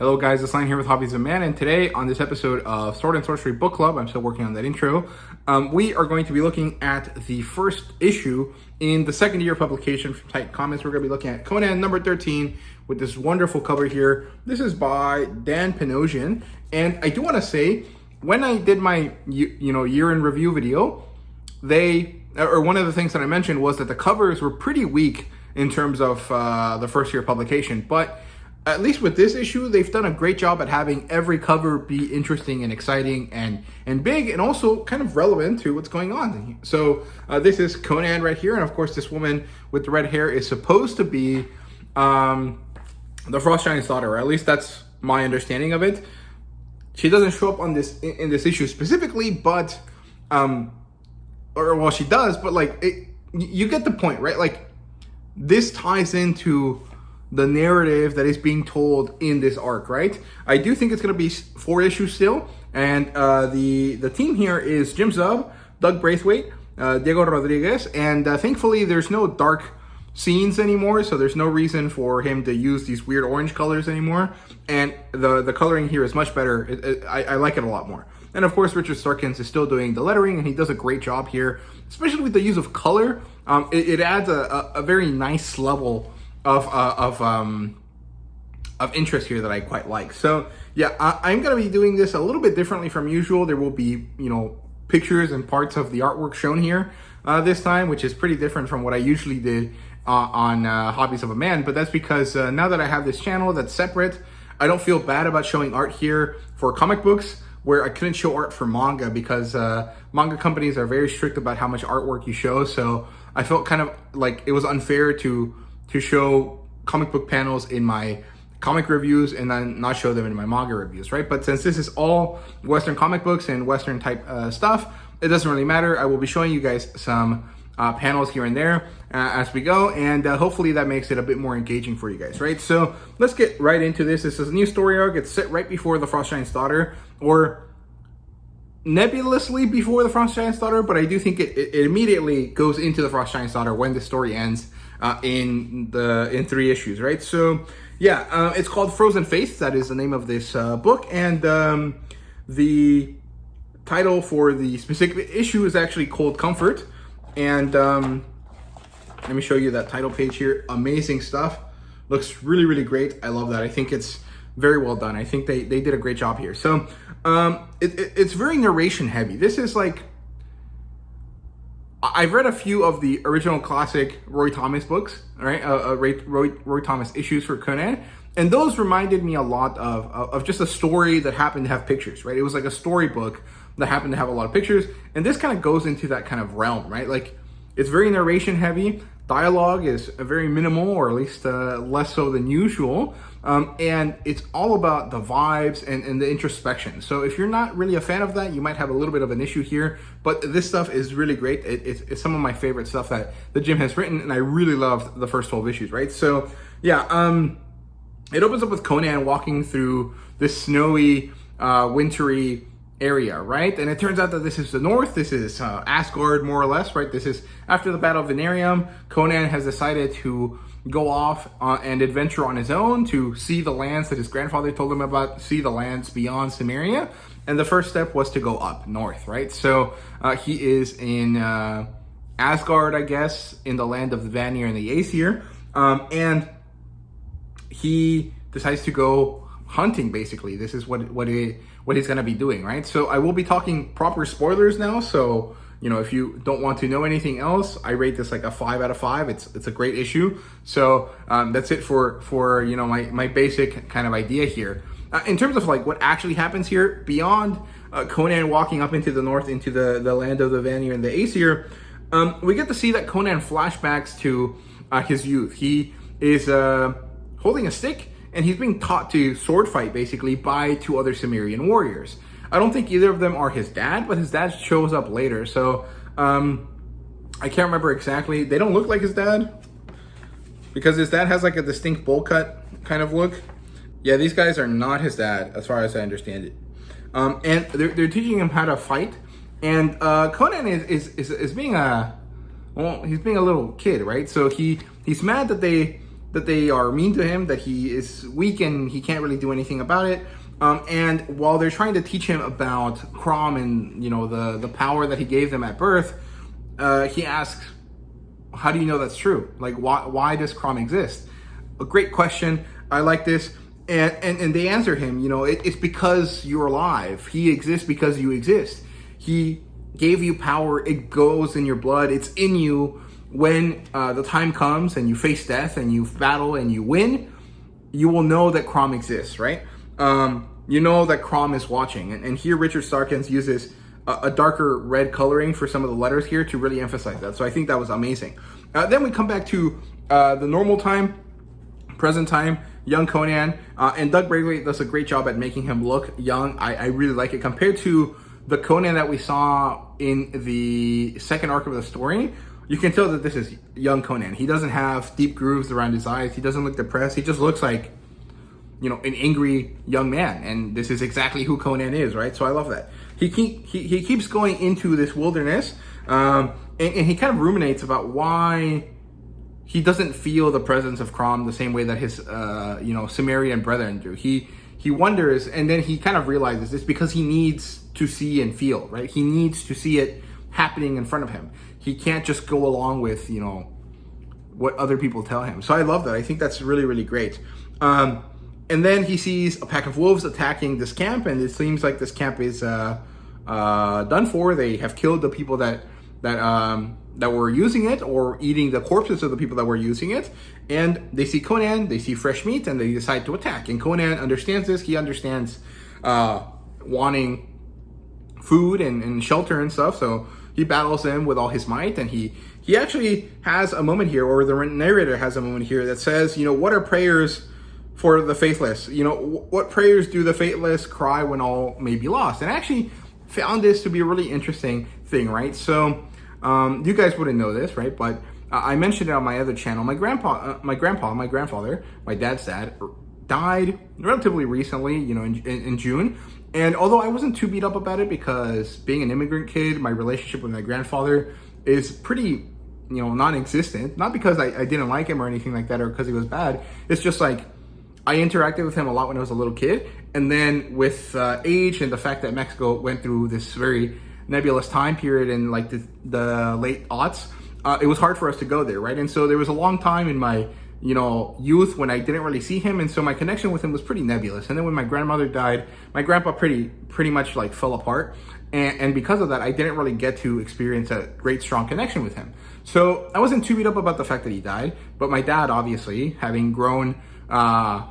Hello guys, it's Lane here with Hobbies of Man, and today on this episode of Sword and Sorcery Book Club, I'm still working on that intro, we are going to be looking at the first issue in the second year of publication from Titan Comics. We're going to be looking at Conan number 13 with this wonderful cover here. This is by Dan Panosian, and I do want to say, when I did my year in review video, one of the things that I mentioned was that the covers were pretty weak in terms of the first year of publication, but at least with this issue, they've done a great job at having every cover be interesting and exciting and big, and also kind of relevant to what's going on. So this is Conan right here, and of course this woman with the red hair is supposed to be the Frost Giant's daughter, or at least that's my understanding of it. She doesn't show up on this in this issue specifically, but she does, but you get the point, right? Like, this ties into the narrative that is being told in this arc, right? I do think it's going to be 4 issues still, and the team here is Jim Zub, Doug Braithwaite, Diego Rodriguez, and thankfully there's no dark scenes anymore, so there's no reason for him to use these weird orange colors anymore, and the coloring here is much better. I like it a lot more. And of course, Richard Starkins is still doing the lettering, and he does a great job here, especially with the use of color. It adds a very nice level of interest here that I quite like. So yeah, I'm going to be doing this a little bit differently from usual. There will be, pictures and parts of the artwork shown here this time, which is pretty different from what I usually did on Hobbies of a Man. But that's because now that I have this channel that's separate, I don't feel bad about showing art here for comic books, where I couldn't show art for manga because manga companies are very strict about how much artwork you show. So I felt kind of like it was unfair to show comic book panels in my comic reviews and then not show them in my manga reviews, right? But since this is all Western comic books and Western type stuff, it doesn't really matter. I will be showing you guys some panels here and there as we go, and hopefully that makes it a bit more engaging for you guys, right? So let's get right into this. This is a new story arc. It's set right before the Frost Giant's daughter, or nebulously before the Frost Giant's daughter, but I do think it immediately goes into the Frost Giant's daughter when the story ends in 3 issues, right? So yeah, it's called Frozen Faith. That is the name of this book, and the title for the specific issue is actually Cold Comfort. And let me show you that title page here. Amazing stuff. Looks really, really great. I love that. I think it's very well done. I think they did a great job here. So it's very narration heavy. This is like, I've read a few of the original classic Roy Thomas books, right? Roy Thomas issues for Conan, and those reminded me a lot of just a story that happened to have pictures, right? It was like a storybook that happened to have a lot of pictures, and this kind of goes into that kind of realm, right? Like, it's very narration heavy. Dialogue is very minimal, or at least less so than usual, and it's all about the vibes and the introspection. So if you're not really a fan of that, you might have a little bit of an issue here, but this stuff is really great. It's some of my favorite stuff that Jim has written, and I really loved the first 12 issues, right? So yeah, it opens up with Conan walking through this snowy, wintry area, right? And it turns out that this is the north. This is Asgard, more or less, right? This is after the Battle of Venarium. Conan has decided to go off and adventure on his own to see the lands that his grandfather told him about, see the lands beyond Cimmeria. And the first step was to go up north, right? So he is in Asgard, I guess, in the land of the Vanir and the Aesir. And he decides to go hunting, basically. This is what he's going to be doing, right? So I will be talking proper spoilers now. So, if you don't want to know anything else, I rate this like a 5 out of 5. It's a great issue. So that's it for my basic kind of idea here. In terms of like what actually happens here, beyond Conan walking up into the north, into the land of the Vanir and the Aesir, we get to see that Conan flashbacks to his youth. He is holding a stick, and he's being taught to sword fight, basically, by 2 other Cimmerian warriors. I don't think either of them are his dad, but his dad shows up later. So I can't remember exactly. They don't look like his dad, because his dad has like a distinct bowl cut kind of look. Yeah, these guys are not his dad, as far as I understand it. And they're teaching him how to fight. And Conan is being he's being a little kid, right? So he's mad that they that they are mean to him, that he is weak and he can't really do anything about it. And while they're trying to teach him about Crom and, the power that he gave them at birth, he asks, how do you know that's true? Like, why does Crom exist? A great question. I like this. And they answer him, it's because you're alive. He exists because you exist. He gave you power. It goes in your blood. It's in you. When the time comes and you face death and you battle and you win, you will know that Crom exists, right? You know that Crom is watching. And here Richard Starkins uses a darker red coloring for some of the letters here to really emphasize that. So I think that was amazing. Then we come back to the normal time, present time, young Conan. And Doug Bradley does a great job at making him look young. I really like it. Compared to the Conan that we saw in the second arc of the story, you can tell that this is young Conan. He doesn't have deep grooves around his eyes. He doesn't look depressed. He just looks like, an angry young man. And this is exactly who Conan is, right? So I love that. He keeps going into this wilderness, and he kind of ruminates about why he doesn't feel the presence of Crom the same way that his, Cimmerian brethren do. He wonders, and then he kind of realizes it's because he needs to see and feel, right? He needs to see it happening in front of him. He can't just go along with, what other people tell him. So I love that. I think that's really, really great. And then he sees a pack of wolves attacking this camp, and it seems like this camp is done for. They have killed the people that were using it, or eating the corpses of the people that were using it. And they see Conan, they see fresh meat, and they decide to attack. And Conan understands this. He understands wanting food and shelter and stuff. So he battles them with all his might, and he actually has a moment here, or the narrator has a moment here that says, what are prayers for the faithless? What prayers do the faithless cry when all may be lost? And I actually found this to be a really interesting thing, right? So you guys wouldn't know this, right? But I mentioned it on my other channel. My grandfather, my dad's dad, died relatively recently, in June. And although I wasn't too beat up about it, because being an immigrant kid, my relationship with my grandfather is pretty, non-existent. Not because I didn't like him or anything like that, or because he was bad. It's just like, I interacted with him a lot when I was a little kid. And then with age and the fact that Mexico went through this very nebulous time period in like the late aughts, it was hard for us to go there, right? And so there was a long time in my, youth when I didn't really see him. And so my connection with him was pretty nebulous. And then when my grandmother died, my grandpa pretty much like fell apart. And because of that, I didn't really get to experience a great, strong connection with him. So I wasn't too beat up about the fact that he died. But my dad, obviously, having grown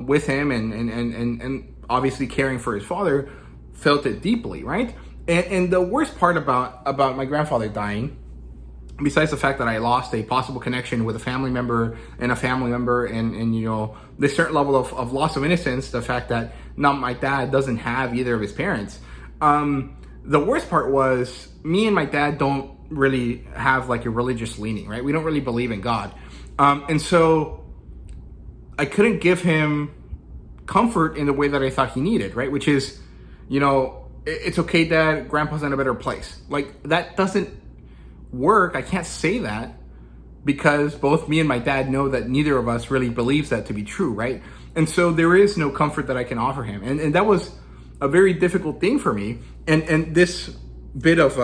with him and obviously caring for his father, felt it deeply, right? And the worst part about my grandfather dying, besides the fact that I lost a possible connection with a family member and this certain level of loss of innocence, the fact that now my dad doesn't have either of his parents. The worst part was me and my dad don't really have like a religious leaning, right? We don't really believe in God. And so I couldn't give him comfort in the way that I thought he needed, right? Which is, it's okay, Dad, Grandpa's in a better place. Like, that doesn't work. I can't say that, because both me and my dad know that neither of us really believes that to be true, right? And so there is no comfort that I can offer him. And that was a very difficult thing for me. And this bit of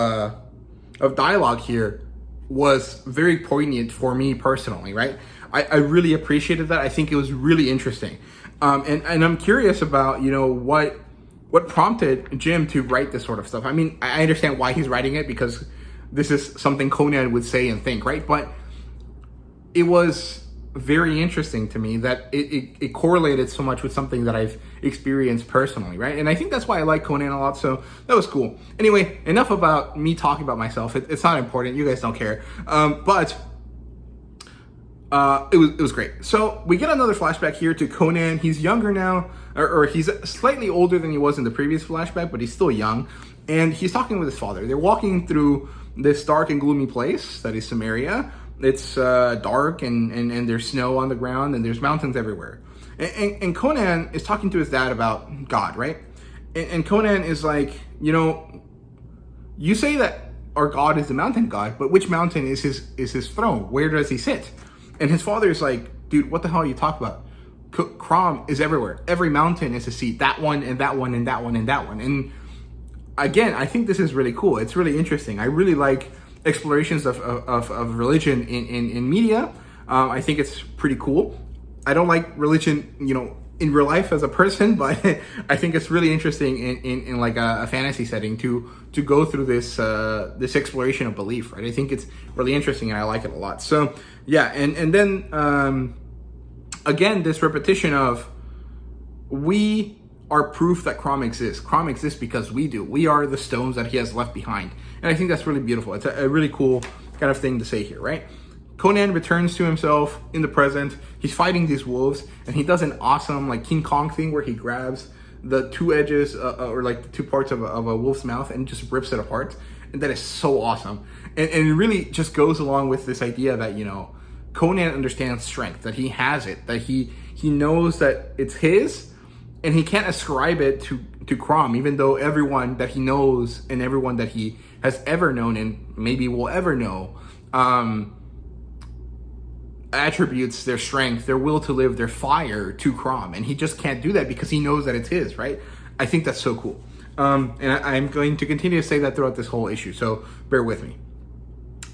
dialogue here was very poignant for me personally, right? I really appreciated that. I think it was really interesting. And I'm curious about, what prompted Jim to write this sort of stuff. I mean, I understand why he's writing it, because this is something Conan would say and think, right? But it was very interesting to me that it correlated so much with something that I've experienced personally, right? And I think that's why I like Conan a lot, so that was cool. Anyway, enough about me talking about myself. It's not important. You guys don't care. But it was great. So we get another flashback here to Conan. He's younger now, or he's slightly older than he was in the previous flashback, but he's still young. And he's talking with his father. They're walking through this dark and gloomy place that is Cimmeria. It's dark and there's snow on the ground and there's mountains everywhere. And Conan is talking to his dad about God, right? And Conan is like, you say that our God is the mountain God, but which mountain is his throne? Where does he sit? And his father is like, dude, what the hell are you talking about? Crom is everywhere. Every mountain is a seed. That one and that one and that one and that one. And again, I think this is really cool. It's really interesting. I really like explorations of religion in media. I think it's pretty cool. I don't like religion, in real life as a person, but I think it's really interesting in like a fantasy setting to go through this this exploration of belief, right? I think it's really interesting and I like it a lot. So yeah, and then again, this repetition of we are proof that Crom exists. Crom exists because we do. We are the stones that he has left behind. And I think that's really beautiful. It's a really cool kind of thing to say here, right? Conan returns to himself in the present. He's fighting these wolves, and he does an awesome like King Kong thing where he grabs the two edges or like the two parts of a wolf's mouth and just rips it apart. And that is so awesome. And it really just goes along with this idea that, Conan understands strength, that he has it, that he knows that it's his, and he can't ascribe it to Crom, even though everyone that he knows and everyone that he has ever known and maybe will ever know attributes their strength, their will to live, their fire to Crom, and he just can't do that because he knows that it's his, right? I think that's so cool. And I'm going to continue to say that throughout this whole issue, so bear with me.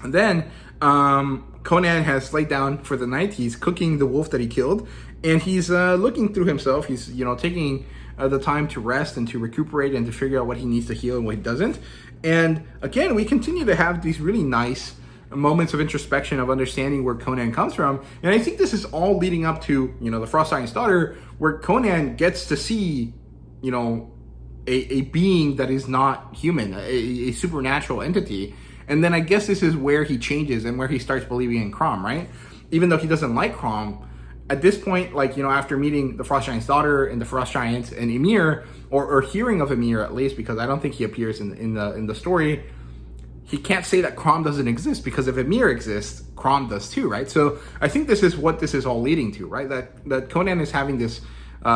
And then Conan has laid down for the night. He's cooking the wolf that he killed, and he's looking through himself. He's taking the time to rest and to recuperate and to figure out what he needs to heal and what he doesn't. And again, we continue to have these really nice moments of introspection, of understanding where Conan comes from. And I think this is all leading up to, the Frost Giant's daughter, where Conan gets to see, a being that is not human, a supernatural entity. And then I guess this is where he changes and where he starts believing in Crom, right? Even though he doesn't like Crom, at this point, like, after meeting the Frost Giant's daughter and the Frost Giant and Ymir, or hearing of Ymir at least, because I don't think he appears in the story, he can't say that Crom doesn't exist, because if Ymir exists, Crom does too, right? So I think this is what this is all leading to, right? That Conan is having this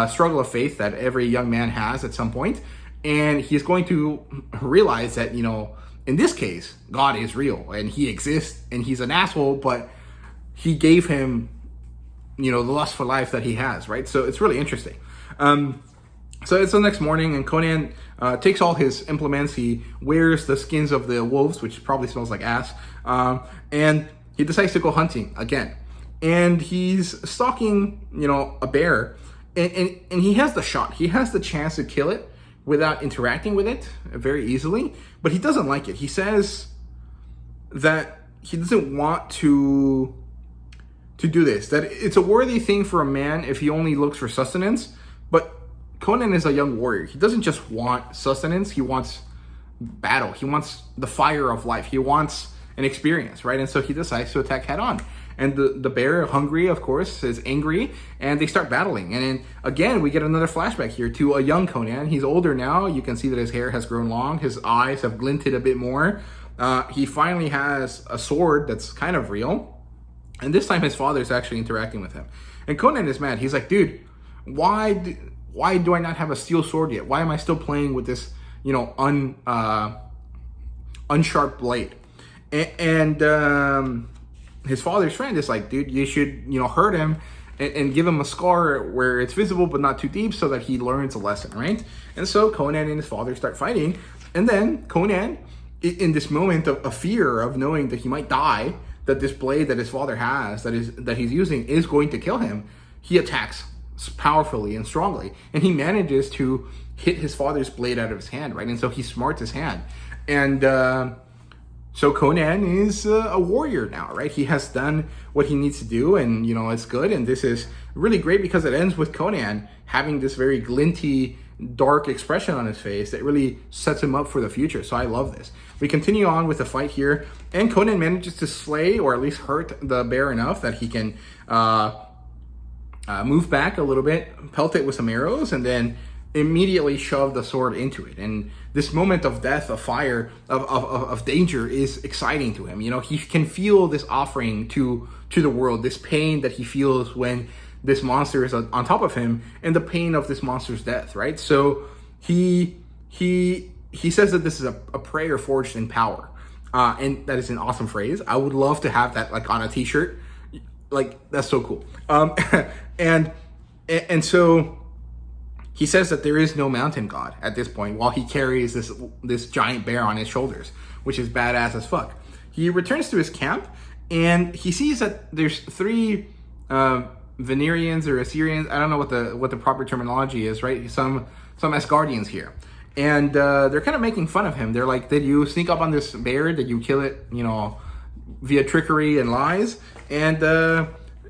struggle of faith that every young man has at some point, and he's going to realize that, in this case, God is real and he exists and he's an asshole, but he gave him, the lust for life that he has, right? So it's really interesting. So it's the next morning, and Conan takes all his implements. He wears the skins of the wolves, which probably smells like ass, and he decides to go hunting again. And he's stalking, a bear, and he has the shot. He has the chance to kill it without interacting with it very easily, but he doesn't like it. He says that he doesn't want to do this, that it's a worthy thing for a man if he only looks for sustenance. But Conan is a young warrior. He doesn't just want sustenance, he wants battle. He wants the fire of life. He wants an experience, right? And so he decides to attack head on. And the bear, hungry, of course, is angry, and they start battling. And then, again, we get another flashback here to a young Conan. He's older now. You can see that his hair has grown long. His eyes have glinted a bit more. He finally has a sword that's kind of real. And this time his father is actually interacting with him. And Conan is mad. He's like, dude, why do I not have a steel sword yet? Why am I still playing with this, unsharp blade? And his father's friend is like, dude, you should, hurt him and give him a scar where it's visible but not too deep so that he learns a lesson, right? And so Conan and his father start fighting. And then Conan, in this moment of fear of knowing that he might die, that this blade that his father has, that he's using, is going to kill him, he attacks powerfully and strongly. And he manages to hit his father's blade out of his hand, right? And so he smarts his hand. And so Conan is a warrior now, right? He has done what he needs to do, and, it's good. And this is really great because it ends with Conan having this very glinty, dark expression on his face that really sets him up for the future. So I love this. We continue on with the fight here, and Conan manages to slay, or at least hurt, the bear enough that he can move back a little bit, pelt it with some arrows, and then immediately shove the sword into it. And this moment of death, of fire, of danger is exciting to him. He can feel this offering to the world, this pain that he feels when this monster is on top of him, and the pain of this monster's death, right? So he says that this is a prayer forged in power. And that is an awesome phrase. I would love to have that like on a t-shirt. like, that's so cool. And so he says that there is no mountain god at this point while he carries this giant bear on his shoulders, which is badass as fuck. He returns to his camp and he sees that there's 3 Venerians or Assyrians. I don't know what the proper terminology is, right? Some Asgardians here. And they're kind of making fun of him. They're like, did you sneak up on this bear? Did you kill it, via trickery and lies? And,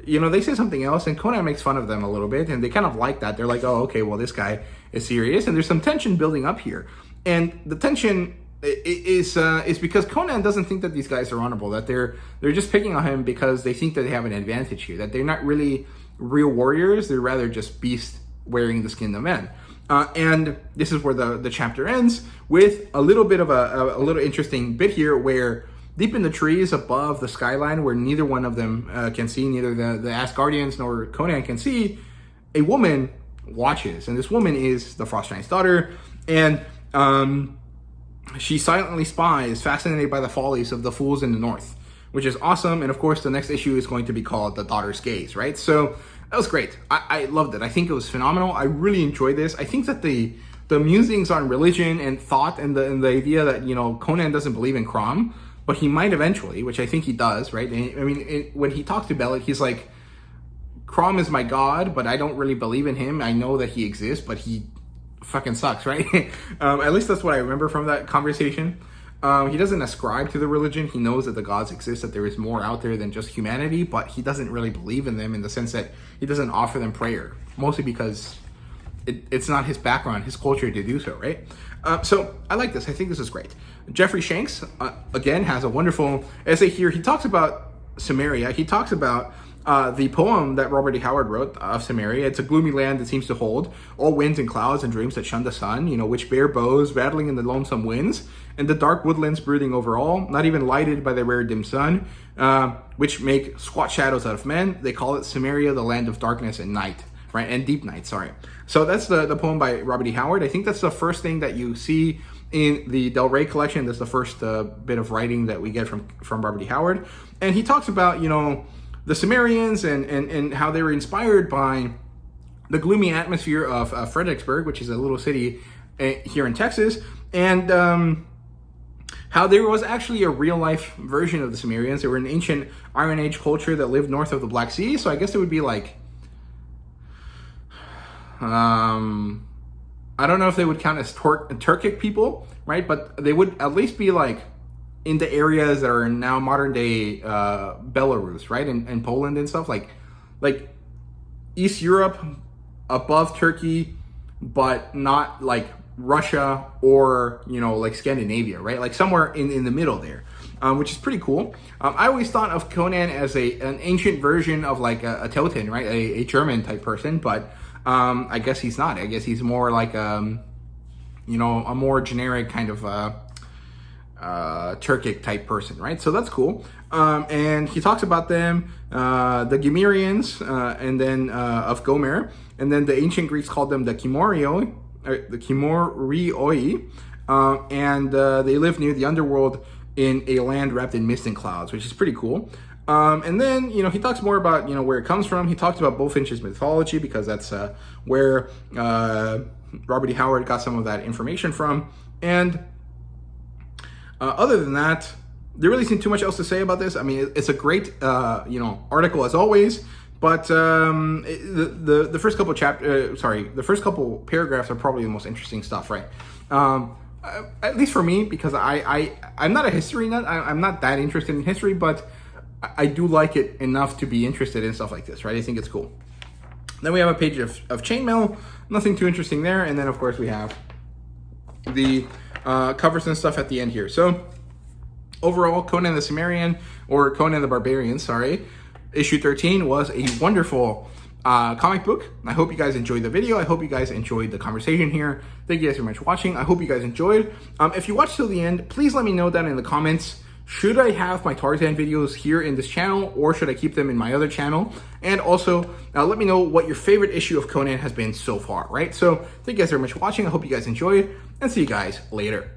they say something else, and Conan makes fun of them a little bit, and they kind of like that. They're like, oh, okay, well, this guy is serious. And there's some tension building up here. And the tension is because Conan doesn't think that these guys are honorable, that they're just picking on him because they think that they have an advantage here, that they're not really real warriors. They're rather just beasts wearing the skin of men. And this is where the chapter ends with a little bit of a little interesting bit here where deep in the trees above the skyline where neither one of them can see, neither the Asgardians nor Conan can see, a woman watches. And this woman is the Frost Giant's daughter. And she silently spies, fascinated by the follies of the fools in the north, which is awesome. And of course, the next issue is going to be called The Daughter's Gaze, right? So that was great. I loved it. I think it was phenomenal. I really enjoyed this. I think that the musings on religion and thought and the idea that, Conan doesn't believe in Crom, but he might eventually, which I think he does, right? When he talks to Bellic, he's like, Crom is my god, but I don't really believe in him. I know that he exists, but he fucking sucks, right? At least that's what I remember from that conversation. He doesn't ascribe to the religion. He knows that the gods exist, that there is more out there than just humanity, but he doesn't really believe in them in the sense that he doesn't offer them prayer, mostly because it's not his background, his culture to do so, right? So I like this. I think this is great. Jeffrey Shanks, again, has a wonderful essay here. He talks about Samaria. He talks about the poem that Robert E. Howard wrote of Samaria. It's a gloomy land that seems to hold all winds and clouds and dreams that shun the sun, which bear bows rattling in the lonesome winds, and the dark woodlands brooding over all, not even lighted by the rare dim sun, which make squat shadows out of men. They call it Samaria, the land of darkness and night, right? And deep night, sorry. So that's the poem by Robert E. Howard. I think that's the first thing that you see in the Del Rey collection. That's the first bit of writing that we get from Robert E. Howard. And he talks about, the Sumerians and how they were inspired by the gloomy atmosphere of Fredericksburg, which is a little city here in Texas, and how there was actually a real-life version of the Sumerians. They were an ancient Iron Age culture that lived north of the Black Sea, so I guess it would be like, I don't know if they would count as Turkic people, right? But they would at least be like in the areas that are now modern-day Belarus, right? And Poland and stuff, like East Europe above Turkey, but not like Russia or, like Scandinavia, right? Like somewhere in the middle there, which is pretty cool. I always thought of Conan as an ancient version of like a Teuton, right? A German type person, but I guess he's not. I guess he's more like, a more generic kind of Turkic type person, right? So that's cool. And he talks about them, the Gemirians, and then of Gomer, and then the ancient Greeks called them the Kimorioi, and they live near the underworld in a land wrapped in mist and clouds, which is pretty cool. And then, he talks more about, where it comes from. He talks about Bullfinch's mythology because that's where Robert E. Howard got some of that information from. And other than that, there really isn't too much else to say about this. I mean, it's a great, article as always. But the first couple the first couple paragraphs are probably the most interesting stuff, right? At least for me, because I'm not a history nut. I'm not that interested in history, but I do like it enough to be interested in stuff like this, right? I think it's cool. Then we have a page of chainmail. Nothing too interesting there. And then, of course, we have the covers and stuff at the end here. So overall, Conan the Cimmerian, or Conan the Barbarian, issue 13 was a wonderful comic book. I hope you guys enjoyed the video. I hope you guys enjoyed the conversation here. Thank you guys very much for watching. I hope you guys enjoyed. If you watched till the end, please let me know down in the comments. Should I have my Tarzan videos here in this channel, or should I keep them in my other channel? And also, let me know what your favorite issue of Conan has been so far, right? So thank you guys very much for watching. I hope you guys enjoyed, and see you guys later.